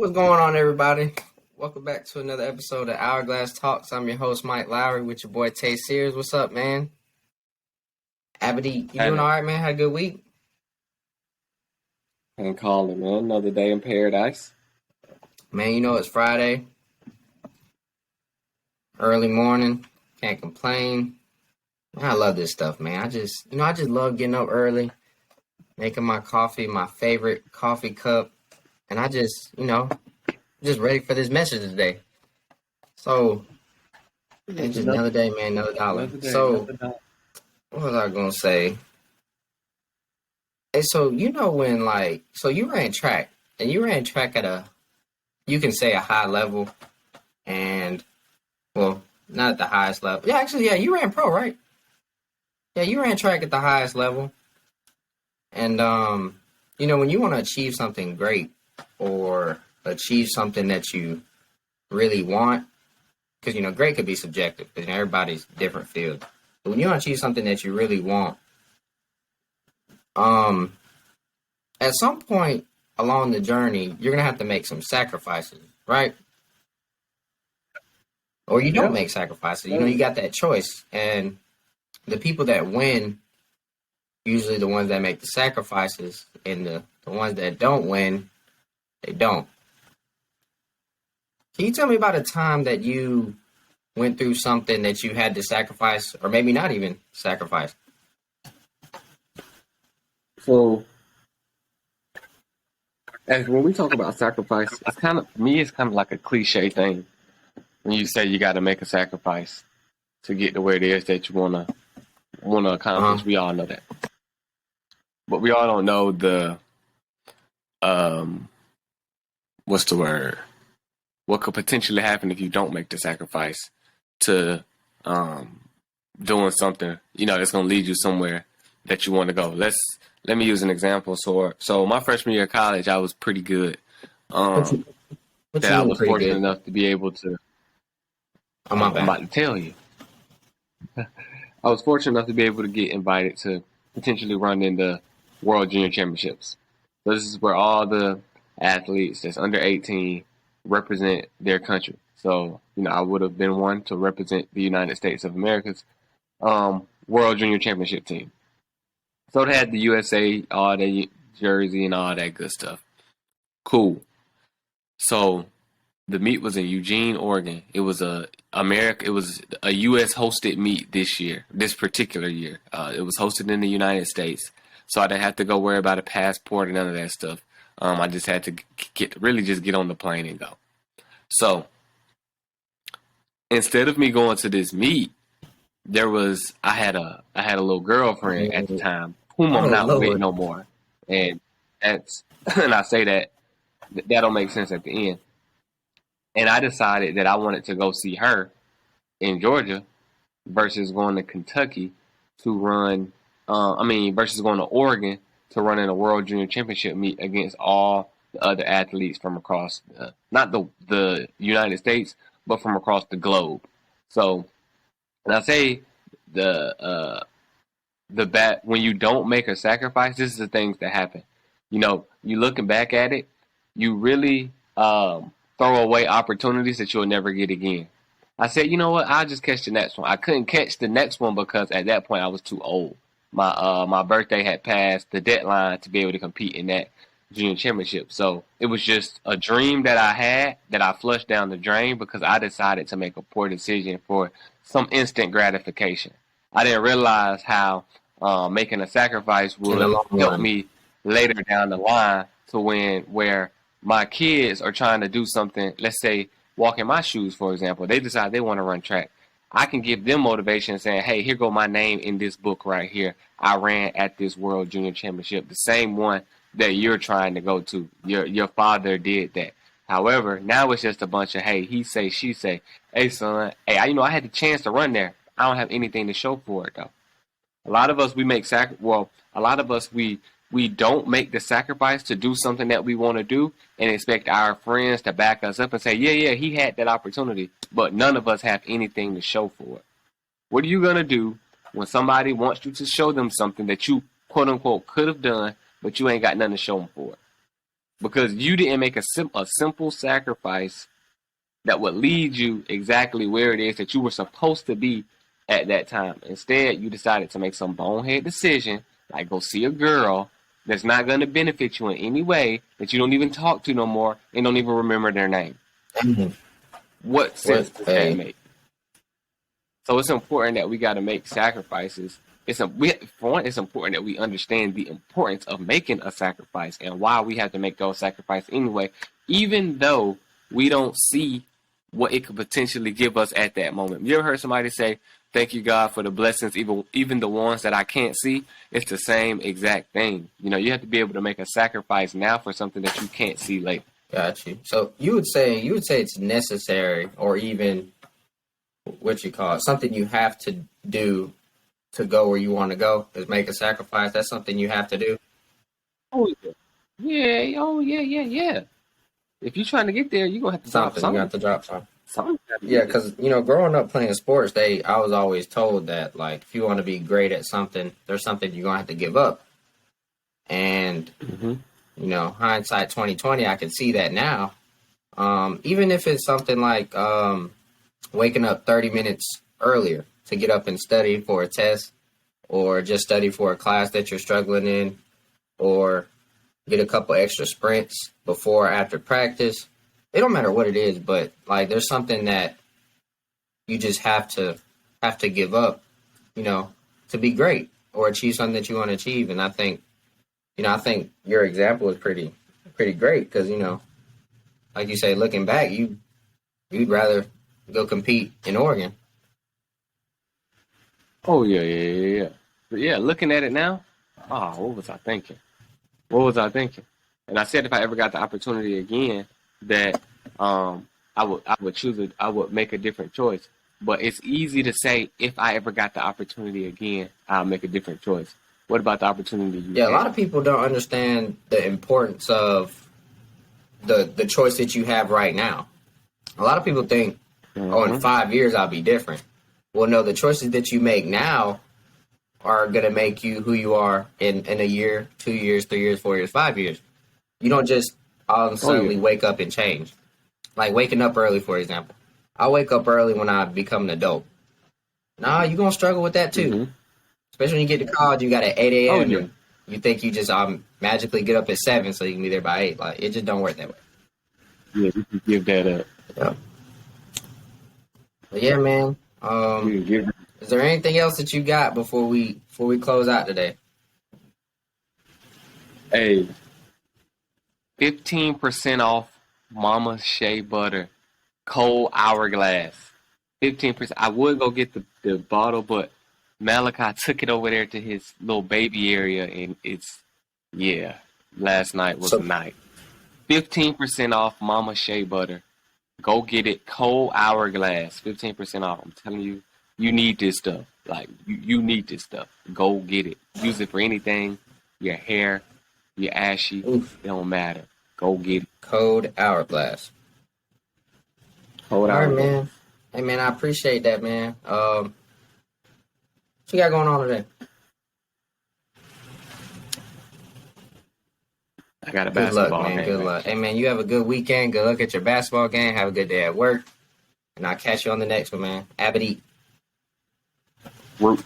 What's going on, everybody? Welcome back to another episode of Hourglass Talks. I'm your host, Mike Lowry, with your boy Tay Sears. What's up, man? Abity, you doing all right, man? Had a good week? Can't call it, man. Another day in paradise. Man, you know it's Friday. Early morning. Can't complain. Man, I love this stuff, man. I just love getting up early, making my coffee, my favorite coffee cup. And I just ready for this message today. So, it's just another day, man, another dollar. What was I going to say? And so, you ran track, and you ran track at you can say a high level, and, well, not at the highest level. Yeah, actually, yeah, you ran pro, right? Yeah, you ran track at the highest level. And, when you want to achieve something great or achieve something that you really want, because, great could be subjective, because everybody's different field. But when you want to achieve something that you really want, at some point along the journey, you're going to have to make some sacrifices, right? Or you don't make sacrifices. You got that choice. And the people that win, usually the ones that make the sacrifices, and the ones that don't win, they don't. Can you tell me about a time that you went through something that you had to sacrifice, or maybe not even sacrifice? So, as when we talk about sacrifice, it's kind of like a cliche thing. When you say you got to make a sacrifice to get to where it is that you wanna accomplish, we all know that. But we all don't know the what's the word? What could potentially happen if you don't make the sacrifice to doing something, that's gonna lead you somewhere that you want to go. Let me use an example. So my freshman year of college, I was pretty good. I was fortunate enough to be able to. I'm about to tell you. I was fortunate enough to be able to get invited to potentially run in the World Junior Championships. So this is where all the athletes that's under 18 represent their country. So, I would have been one to represent the United States of America's World Junior Championship team. So it had the USA, all the jersey and all that good stuff. Cool. So the meet was in Eugene, Oregon. It was a US hosted meet this particular year. It was hosted in the United States. So I didn't have to go worry about a passport and none of that stuff. I just had to get on the plane and go. So instead of me going to this meet, I had a little girlfriend at the time whom I'm not with no more. And and I say that don't make sense at the end. And I decided that I wanted to go see her in Georgia versus going to Kentucky to run, versus going to Oregon to run in a World Junior Championship meet against all the other athletes from across, not the United States, but from across the globe. So, and I say when you don't make a sacrifice, this is the things that happen. You looking back at it, you really throw away opportunities that you'll never get again. I said, you know what? I'll just catch the next one. I couldn't catch the next one because at that point I was too old. My birthday had passed the deadline to be able to compete in that junior championship. So it was just a dream that I had that I flushed down the drain because I decided to make a poor decision for some instant gratification. I didn't realize how making a sacrifice would help me later down the line to where my kids are trying to do something, let's say walk in my shoes, for example. They decide they want to run track. I can give them motivation saying, hey, here go my name in this book right here. I ran at this World Junior Championship, the same one that you're trying to go to. Your father did that. However, now it's just a bunch of, hey, he say, she say, hey, son, hey, I had the chance to run there. I don't have anything to show for it, though. A lot of us, we don't make the sacrifice to do something that we want to do and expect our friends to back us up and say, yeah, he had that opportunity, but none of us have anything to show for it. What are you going to do when somebody wants you to show them something that you, quote unquote, could have done, but you ain't got nothing to show them for it? because you didn't make a simple sacrifice that would lead you exactly where it is that you were supposed to be at that time. Instead, you decided to make some bonehead decision, like go see a girl that's not going to benefit you in any way, that you don't even talk to no more, and don't even remember their name. Mhm. What sense does that Hey, make? So it's important that we got to make sacrifices. For one, it's important that we understand the importance of making a sacrifice and why we have to make those sacrifices anyway, even though we don't see what it could potentially give us at that moment. You ever heard somebody say, "Thank you, God, for the blessings, even the ones that I can't see"? It's the same exact thing. You know, you have to be able to make a sacrifice now for something that you can't see later. got you. So you would say it's necessary, or even what you call it, something you have to do to go where you want to go is make a sacrifice. That's something you have to do. Oh yeah, yeah, oh yeah, yeah, yeah. If you're trying to get there, you're gonna have to drop Something you have something. to drop something. Something got to Yeah, get there. because growing up playing sports, I was always told that like if you want to be great at something, there's something you're gonna have to give up. And Hmm. hindsight 2020, I can see that now. Even if it's something like waking up 30 minutes earlier to get up and study for a test, or just study for a class that you're struggling in, or get a couple extra sprints before or after practice. It don't matter what it is, but like there's something that you just have to give up, to be great or achieve something that you want to achieve. And I think your example is pretty great because like you say, looking back, you'd rather go compete in Oregon. Oh yeah, yeah, yeah, yeah. But yeah, looking at it now, what was I thinking? What was I thinking? And I said if I ever got the opportunity again, that I would choose it. I would make a different choice. But it's easy to say if I ever got the opportunity again, I'll make a different choice. What about the opportunity you Yeah, a lot had? of people don't understand the importance of the choice that you have right now. A lot of people think, oh, in Hmm. 5 years I'll be different. Well, no, the choices that you make now are going to make you who you are in a year, 2 years, 3 years, 4 years, 5 years. You don't just all of a Oh yeah. sudden wake up and change. Like waking up early, for example. I wake up early when I become an adult. Nah, you're going to struggle with that too. Hmm. Especially when you get to college, you got at 8 Oh a.m. yeah. and you think you just magically get up at 7 so you can be there by 8. Like, it just don't work that way. Yeah, you can give that up. Yeah. But yeah, man. You can give. Is there anything else that you got before we close out today? Hey, 15% off Mama Shea Butter Cold Hourglass. 15%. I would go get the bottle, but Malachi took it over there to his little baby area, and yeah, last night was the So night. 15% off Mama Shea Butter. Go get it. Cold Hourglass. 15% off. I'm telling you, you need this stuff. Like, you need this stuff. Go get it. Use it for anything. Your hair, your ashy, oof, it don't matter. Go get it. code hourglass. Cold All right, Hourglass. man. Hey, man, I appreciate that, man. What you got going on today? I got a Good luck, basketball man. game, Good man. luck. Hey, man, you have a good weekend. Good luck at your basketball game. Have a good day at work. And I'll catch you on the next one, man. Abadie. Root.